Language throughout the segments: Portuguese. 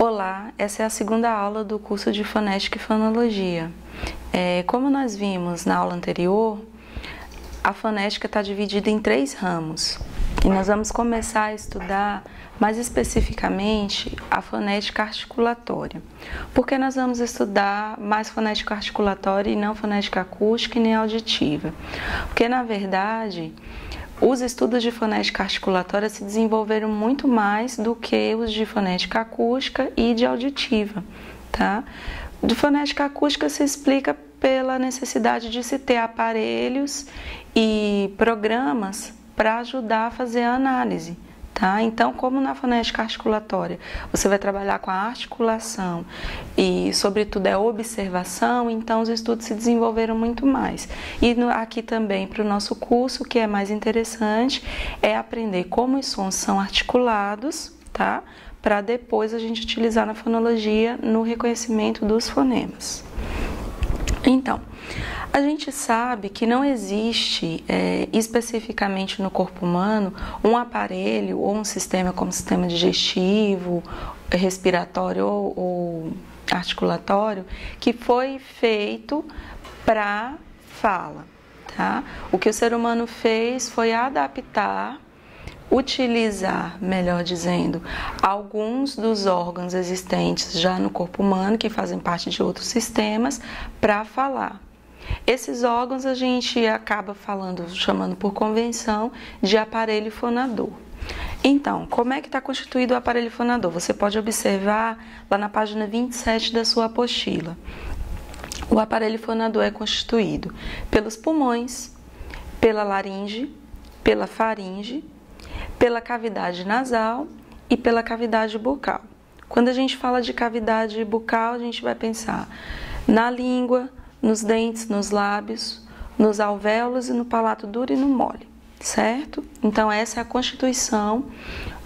Olá, essa é a segunda aula do curso de Fonética e Fonologia. Como nós vimos na aula anterior, a fonética está dividida em 3 ramos. E nós vamos começar a estudar mais especificamente a fonética articulatória. Porque nós vamos estudar mais fonética articulatória e não fonética acústica e nem auditiva. Porque, na verdade, os estudos de fonética articulatória se desenvolveram muito mais do que os de fonética acústica e de auditiva, tá? De fonética acústica se explica pela necessidade de se ter aparelhos e programas para ajudar a fazer a análise, tá? Então, como na fonética articulatória você vai trabalhar com a articulação e, sobretudo, a observação, então os estudos se desenvolveram muito mais. E aqui também, para o nosso curso, o que é mais interessante é aprender como os sons são articulados, tá? Para depois a gente utilizar na fonologia no reconhecimento dos fonemas. Então, a gente sabe que não existe especificamente no corpo humano um aparelho ou um sistema como sistema digestivo, respiratório ou articulatório que foi feito para fala, tá? O que o ser humano fez foi adaptar, utilizar, melhor dizendo, alguns dos órgãos existentes já no corpo humano, que fazem parte de outros sistemas, para falar. Esses órgãos a gente acaba chamando por convenção de aparelho fonador. Então, como é que está constituído o aparelho fonador? Você pode observar lá na página 27 da sua apostila. O aparelho fonador é constituído pelos pulmões, pela laringe, pela faringe, pela cavidade nasal e pela cavidade bucal. Quando a gente fala de cavidade bucal, a gente vai pensar na língua, nos dentes, nos lábios, nos alvéolos e no palato duro e no mole, certo? Então, essa é a constituição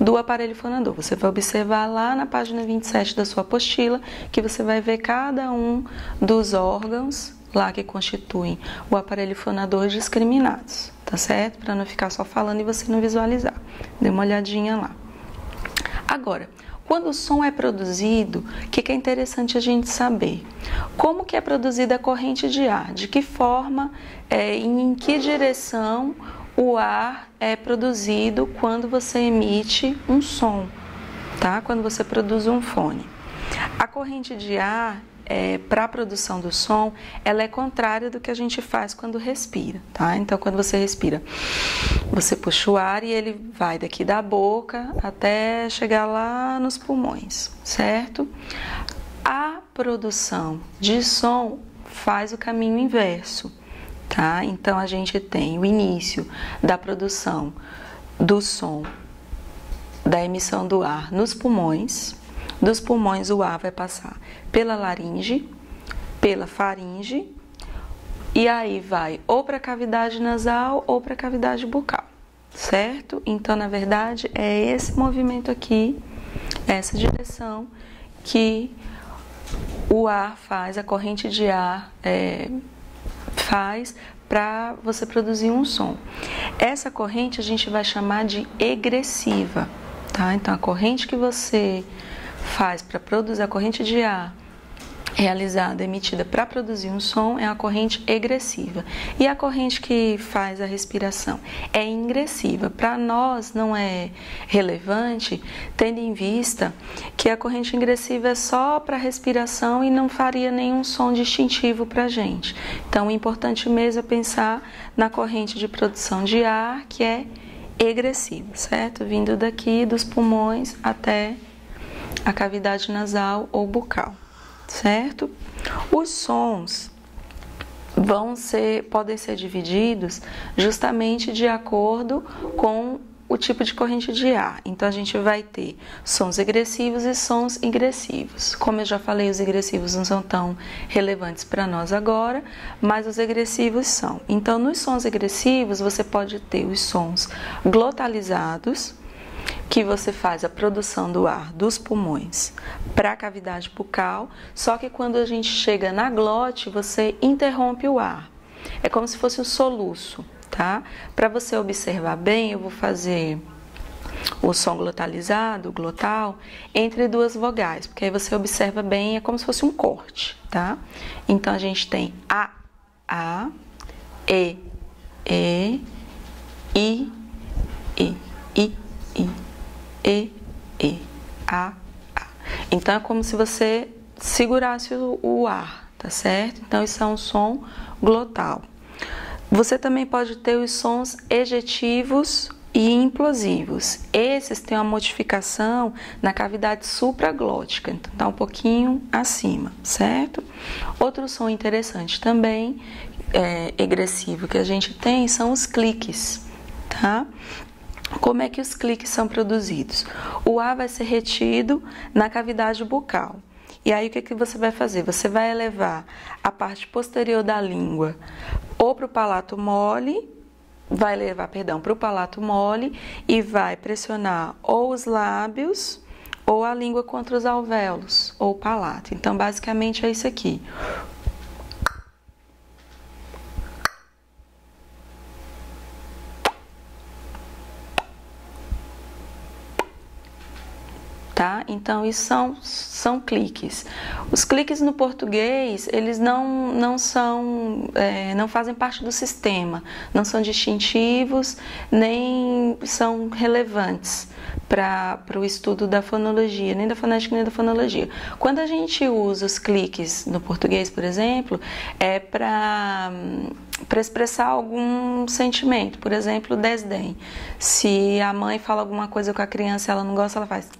do aparelho fonador. Você vai observar lá na página 27 da sua apostila que você vai ver cada um dos órgãos lá que constituem o aparelho fonador discriminados, tá certo? Para não ficar só falando e você não visualizar. Dê uma olhadinha lá. Agora, quando o som é produzido, o que é interessante a gente saber? Como que é produzida a corrente de ar? De que forma, em que direção o ar é produzido quando você emite um som, tá? Quando você produz um fone. A corrente de ar, para a produção do som, ela é contrária do que a gente faz quando respira, tá? Então, quando você respira, você puxa o ar e ele vai daqui da boca até chegar lá nos pulmões, certo? A produção de som faz o caminho inverso, tá? Então, a gente tem o início da produção do som, da emissão do ar nos pulmões. Dos pulmões, o ar vai passar pela laringe, pela faringe, e aí vai ou para a cavidade nasal ou para a cavidade bucal, certo? Então, na verdade, é esse movimento aqui, essa direção que o ar faz, a corrente de ar faz para você produzir um som. Essa corrente a gente vai chamar de egressiva, tá? Então, a corrente que você faz para produzir, a corrente de ar realizada, emitida para produzir um som, é a corrente egressiva. E a corrente que faz a respiração é ingressiva. Para nós não é relevante, tendo em vista que a corrente ingressiva é só para respiração e não faria nenhum som distintivo para a gente. Então, o importante mesmo é pensar na corrente de produção de ar, que é egressiva, certo? Vindo daqui dos pulmões até a cavidade nasal ou bucal, certo? Os sons podem ser divididos justamente de acordo com o tipo de corrente de ar. Então, a gente vai ter sons egressivos e sons ingressivos. Como eu já falei, os egressivos não são tão relevantes para nós agora, mas os egressivos são. Então, nos sons egressivos, você pode ter os sons glotalizados, que você faz a produção do ar dos pulmões para a cavidade bucal, só que quando a gente chega na glote, você interrompe o ar. É como se fosse um soluço, tá? Para você observar bem, eu vou fazer o som glotalizado, o glotal, entre duas vogais, porque aí você observa bem, é como se fosse um corte, tá? Então a gente tem a, e, i, a. Então é como se você segurasse o ar, tá certo? Então isso é um som glotal. Você também pode ter os sons ejetivos e implosivos. Esses têm uma modificação na cavidade supraglótica, então está um pouquinho acima, certo? Outro som interessante também, egressivo, que a gente tem são os cliques, tá? Como é que os cliques são produzidos? O ar vai ser retido na cavidade bucal. E aí o que você vai fazer? Você vai elevar a parte posterior da língua ou para o palato mole, vai levar, perdão, para o palato mole e vai pressionar ou os lábios ou a língua contra os alvéolos ou o palato. Então, basicamente é isso aqui. Tá? Então, isso são cliques. Os cliques no português, eles não fazem parte do sistema, não são distintivos, nem são relevantes para o estudo da fonologia, nem da fonética, nem da fonologia. Quando a gente usa os cliques no português, por exemplo, é para expressar algum sentimento, por exemplo, desdém. Se a mãe fala alguma coisa com a criança e ela não gosta, ela faz...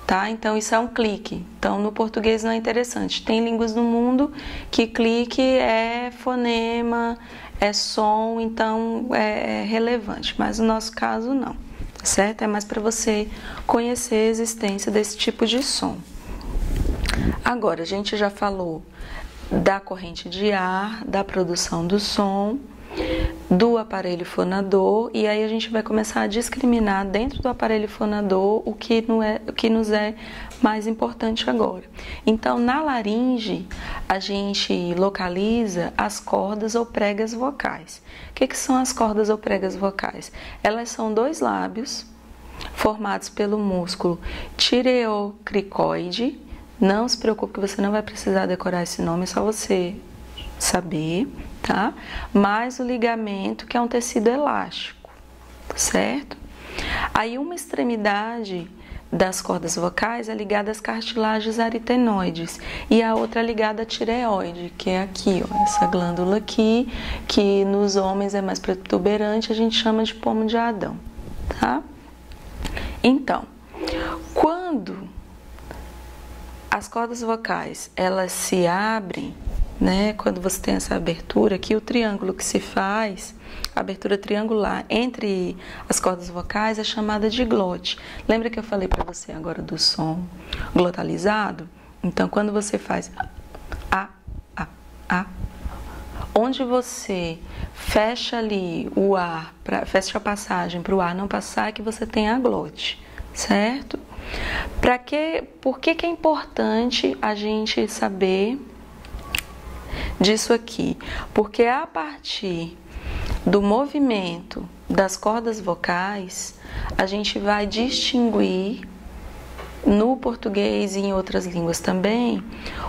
Tá? Então isso é um clique. Então no português não é interessante. Tem línguas no mundo que clique é fonema, é som, então é relevante, mas no nosso caso não, tá certo? É mais para você conhecer a existência desse tipo de som. Agora, a gente já falou da corrente de ar, da produção do som, do aparelho fonador, e aí a gente vai começar a discriminar dentro do aparelho fonador o que nos é mais importante agora. Então, na laringe, a gente localiza as cordas ou pregas vocais. O que são as cordas ou pregas vocais? Elas são dois lábios formados pelo músculo tireocricoide. Não se preocupe que você não vai precisar decorar esse nome, é só você saber, tá? Mais o ligamento, que é um tecido elástico, certo? Aí uma extremidade das cordas vocais é ligada às cartilagens aritenoides e a outra é ligada à tireoide, que é aqui, ó, essa glândula aqui, que nos homens é mais protuberante, a gente chama de pomo de Adão, tá? Então, quando as cordas vocais, elas se abrem, né? Quando você tem essa abertura aqui, o triângulo que se faz, a abertura triangular entre as cordas vocais é chamada de glote. Lembra que eu falei para você agora do som glotalizado? Então, quando você faz onde você fecha ali o ar, fecha a passagem para o ar não passar, que você tem a glote, certo? Por que é importante a gente saber disso aqui? Porque a partir do movimento das cordas vocais, a gente vai distinguir no português e em outras línguas também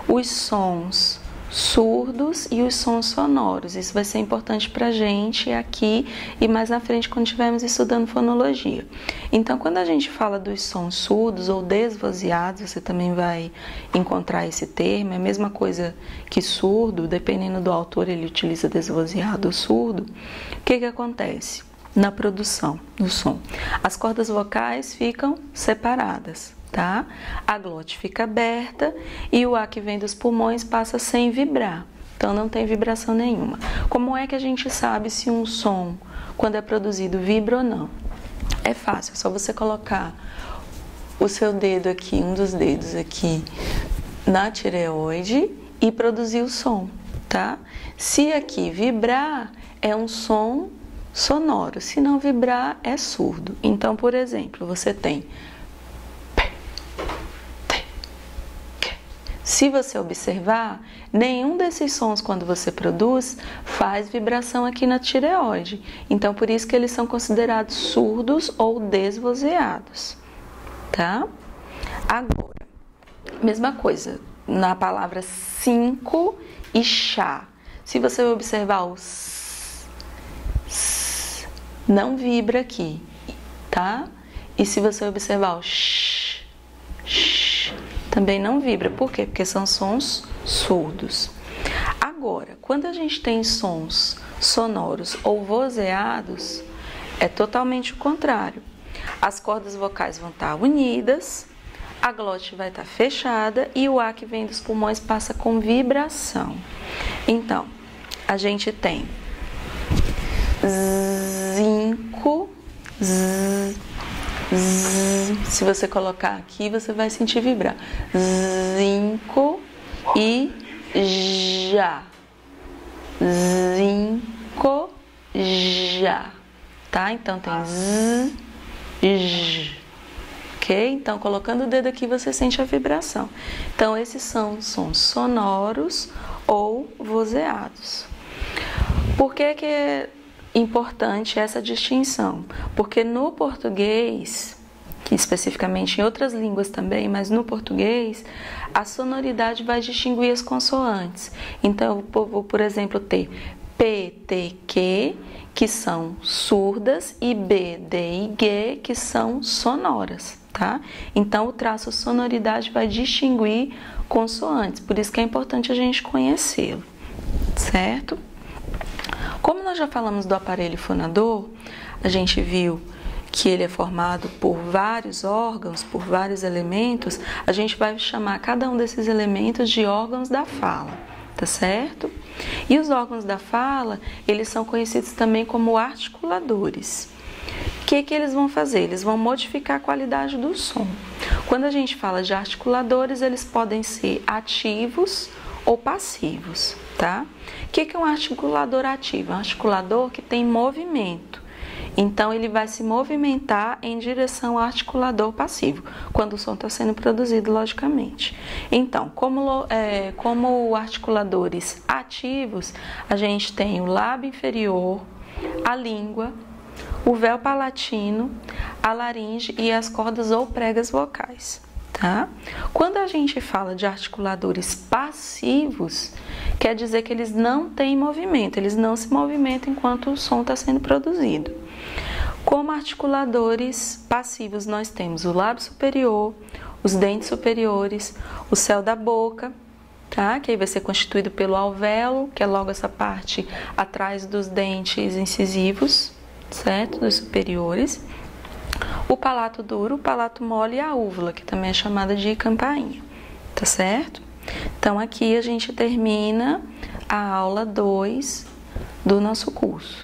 os sons surdos e os sons sonoros. Isso vai ser importante para a gente aqui e mais na frente quando estivermos estudando fonologia. Então, quando a gente fala dos sons surdos ou desvozeados, você também vai encontrar esse termo, é a mesma coisa que surdo, dependendo do autor ele utiliza desvozeado ou surdo. O que acontece na produção do som? As cordas vocais ficam separadas, tá? A glote fica aberta e o ar que vem dos pulmões passa sem vibrar, então não tem vibração nenhuma. Como é que a gente sabe se um som, quando é produzido, vibra ou não? É fácil, é só você colocar o seu dedo aqui, um dos dedos aqui, na tireoide e produzir o som, tá? Se aqui vibrar, é um som sonoro, se não vibrar, é surdo. Então, por exemplo, você tem Se você observar, nenhum desses sons, quando você produz, faz vibração aqui na tireoide. Então, por isso que eles são considerados surdos ou desvozeados, tá? Agora, mesma coisa, na palavra 5 e chá. Se você observar o s, não vibra aqui, tá? E se você observar o sh, também não vibra. Por quê? Porque são sons surdos. Agora, quando a gente tem sons sonoros ou vozeados, é totalmente o contrário. As cordas vocais vão estar unidas, a glote vai estar fechada e o ar que vem dos pulmões passa com vibração. Então, a gente tem zinco, z. Se você colocar aqui, você vai sentir vibrar. Zinco e já. Zinco, já. Tá? Então tem z, j. Ok? Então, colocando o dedo aqui, você sente a vibração. Então, esses são sons sonoros ou vozeados. Por que é importante essa distinção? Porque no português, que especificamente em outras línguas também, mas no português, a sonoridade vai distinguir as consoantes. Então, eu vou, por exemplo, ter P, T, Q, que são surdas, e B, D e G, que são sonoras, tá? Então, o traço sonoridade vai distinguir consoantes, por isso que é importante a gente conhecê-lo, certo? Como nós já falamos do aparelho fonador, a gente viu que ele é formado por vários órgãos, por vários elementos, a gente vai chamar cada um desses elementos de órgãos da fala, tá certo? E os órgãos da fala, eles são conhecidos também como articuladores. O que eles vão fazer? Eles vão modificar a qualidade do som. Quando a gente fala de articuladores, eles podem ser ativos ou passivos, tá? O que é um articulador ativo? Um articulador que tem movimento. Então, ele vai se movimentar em direção ao articulador passivo, quando o som está sendo produzido, logicamente. Então, como articuladores ativos, a gente tem o lábio inferior, a língua, o véu palatino, a laringe e as cordas ou pregas vocais, tá? Quando a gente fala de articuladores passivos, quer dizer que eles não têm movimento, eles não se movimentam enquanto o som está sendo produzido. Como articuladores passivos, nós temos o lábio superior, os dentes superiores, o céu da boca, tá? Que aí vai ser constituído pelo alvéolo, que é logo essa parte atrás dos dentes incisivos, certo? Dos superiores. O palato duro, o palato mole e a úvula, que também é chamada de campainha, tá certo? Então, aqui a gente termina a aula 2 do nosso curso.